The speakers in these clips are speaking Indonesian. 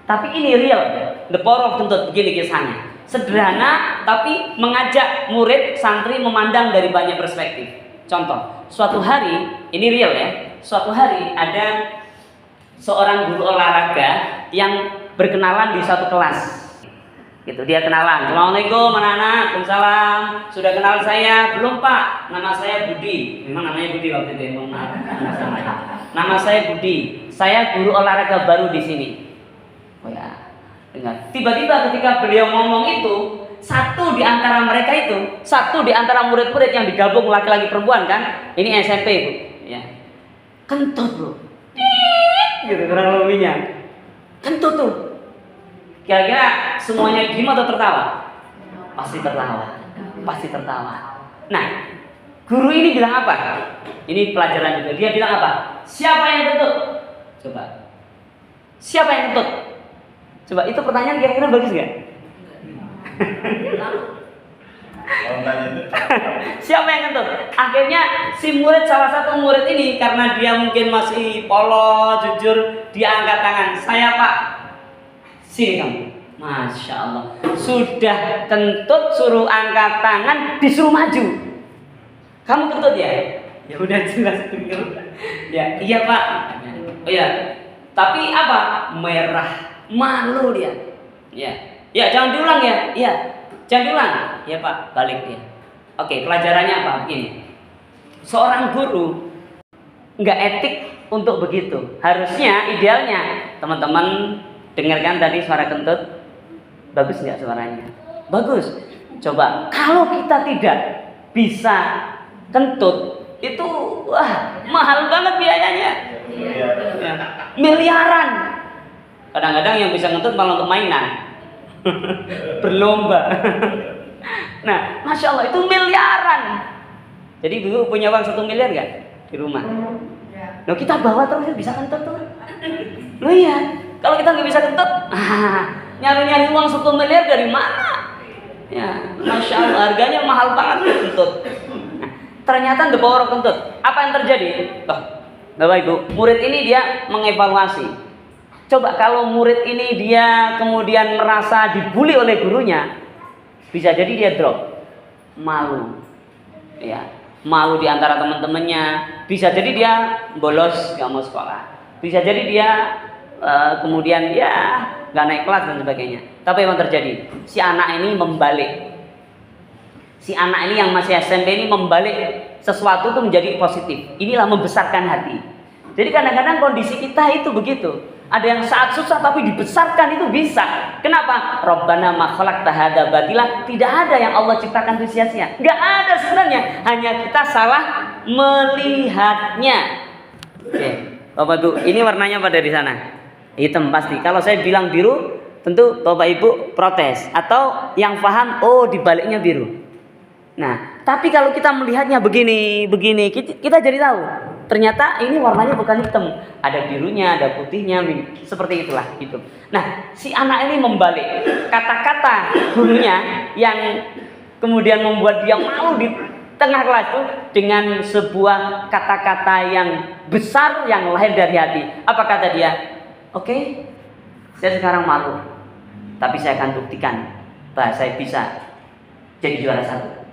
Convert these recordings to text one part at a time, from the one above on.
Tapi ini real, the power of kentut. Begini kisahnya. Sederhana tapi mengajak murid santri memandang dari banyak perspektif. Contoh, suatu hari, ini real ya. Suatu hari ada seorang guru olahraga yang berkenalan di suatu kelas. Gitu, dia kenalan. Assalamualaikum anak-anak, waalaikumsalam. Sudah kenal saya? Belum Pak, nama saya Budi. Memang namanya Budi waktu itu, mohon maaf. Nama saya Budi. Saya guru olahraga baru di sini. Oh ya, dengar. Tiba-tiba ketika beliau ngomong itu, satu di antara mereka itu, satu di antara murid-murid yang digabung laki-laki perempuan kan, ini SMP Bu, ya, kentut Bro, gitu kurang lebihnya, kentut tuh. Kira-kira semuanya diem atau tertawa? Pasti tertawa, pasti tertawa. Nah, guru ini bilang apa? Ini pelajaran juga. Dia bilang apa? Siapa yang kentut? Coba. Siapa yang kentut? Coba, itu pertanyaan kira-kira bagus nggak? Siapa yang kentut? Akhirnya si murid, salah satu murid ini, karena dia mungkin masih polos, jujur, dia angkat tangan. Saya Pak. Sini kamu. Masya Allah. Sudah kentut, suruh angkat tangan, disuruh maju. Kamu kentut ya? Ya udah jelas dengar. Ya, iya Pak. Oh ya. Tapi apa? Merah. Malu dia. Ya. Ya, jangan diulang ya. Iya. Jangan diulang. Ya Pak, balik dia. Oke, pelajarannya apa? Begini. Seorang guru nggak etik untuk begitu. Harusnya, idealnya, teman-teman dengarkan tadi suara kentut. Bagus nggak suaranya? Bagus. Coba, kalau kita tidak bisa kentut, itu wah mahal banget biayanya. Ya. Miliaran. Kadang-kadang yang bisa kentut malah untuk mainan. Berlomba. Nah, Masya Allah itu miliaran. Jadi dulu punya uang 1 miliar nggak di rumah? Loh, kita bawa terus bisa kentut tuh. Loh iya. Kalau kita nggak bisa kentut, nyari-nyari uang 1 miliar dari mana? Ya, Masya Allah, harganya mahal banget kentut. Nah, ternyata the power of kentut. Apa yang terjadi? Loh, Bapak Ibu, murid ini dia mengevaluasi. Coba kalau murid ini dia kemudian merasa dibully oleh gurunya, bisa jadi dia drop, malu, ya, malu di antara teman-temannya. Bisa jadi dia bolos, nggak mau sekolah. Bisa jadi dia kemudian ya nggak naik kelas dan sebagainya. Tapi yang terjadi, si anak ini membalik. Si anak ini yang masih SMP ini membalik sesuatu itu menjadi positif. Inilah membesarkan hati. Jadi kadang-kadang kondisi kita itu begitu. Ada yang saat susah tapi dibesarkan itu bisa. Kenapa? Rabbana ma khalaqta hadza batila. Tidak ada yang Allah ciptakan itu sia-sia. Nggak ada sebenarnya. Hanya kita salah melihatnya. Oke, Bapak Ibu, ini warnanya pada di sana. Hitam pasti. Kalau saya bilang biru, tentu Bapak Ibu protes. Atau yang paham, oh dibaliknya biru. Nah, tapi kalau kita melihatnya begini, kita jadi tahu. Ternyata ini warnanya bukan hitam. Ada birunya, ada putihnya, seperti itulah gitu. Nah, si anak ini membalik kata-kata gurunya yang kemudian membuat dia malu di tengah kelas itu dengan sebuah kata-kata yang besar yang lahir dari hati. Apa kata dia? Oke, saya sekarang malu, tapi saya akan buktikan bahwa saya bisa jadi juara 1.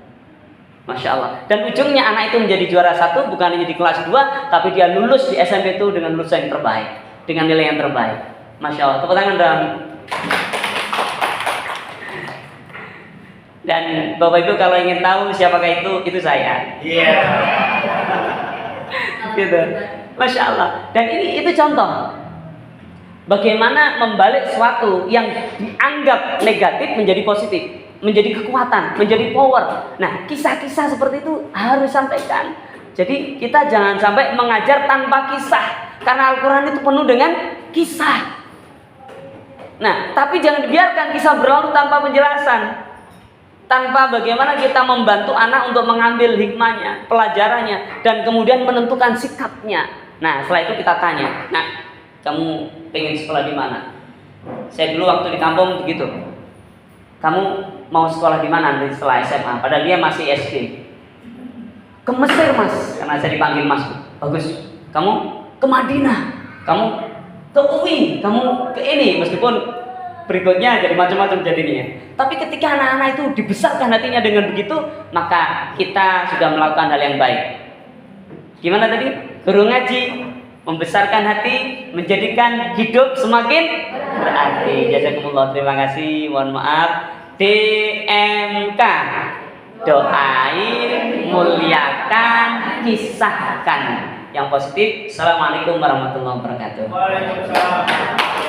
Masya Allah. Dan ujungnya anak itu menjadi juara 1 bukan hanya di kelas 2, tapi dia lulus di SMP itu dengan lulusan yang terbaik, dengan nilai yang terbaik. Masya Allah. Tepuk tangan dong. Dan Bapak Ibu kalau ingin tahu siapakah itu saya. Iya. Gitu. Masya Allah. Dan itu contoh. Bagaimana membalik sesuatu yang dianggap negatif menjadi positif, menjadi kekuatan, menjadi power. Nah, kisah-kisah seperti itu harus sampaikan. Jadi kita jangan sampai mengajar tanpa kisah, karena Al-Quran itu penuh dengan kisah. Nah, tapi jangan dibiarkan kisah berlalu tanpa penjelasan, tanpa bagaimana kita membantu anak untuk mengambil hikmahnya, pelajarannya, dan kemudian menentukan sikapnya. Nah, setelah itu kita tanya, nah, kamu pengen sekolah di mana? Saya dulu waktu di kampung begitu. Kamu mau sekolah di mana nanti setelah SMA? Padahal dia masih SD. Ke Mesir Mas, karena saya dipanggil Mas. Bagus. Kamu ke Madinah. Kamu ke UI, kamu ke ini, meskipun berikutnya jadi macam-macam jadinya. Tapi ketika anak-anak itu dibesarkan hatinya dengan begitu, maka kita sudah melakukan hal yang baik. Gimana tadi? Guru ngaji membesarkan hati, menjadikan hidup semakin berarti. Jazakumullah, terima kasih. Mohon maaf. DMK, doain, muliakan, kisahkan yang positif. Assalamualaikum warahmatullahi wabarakatuh. Waalaikumsalam.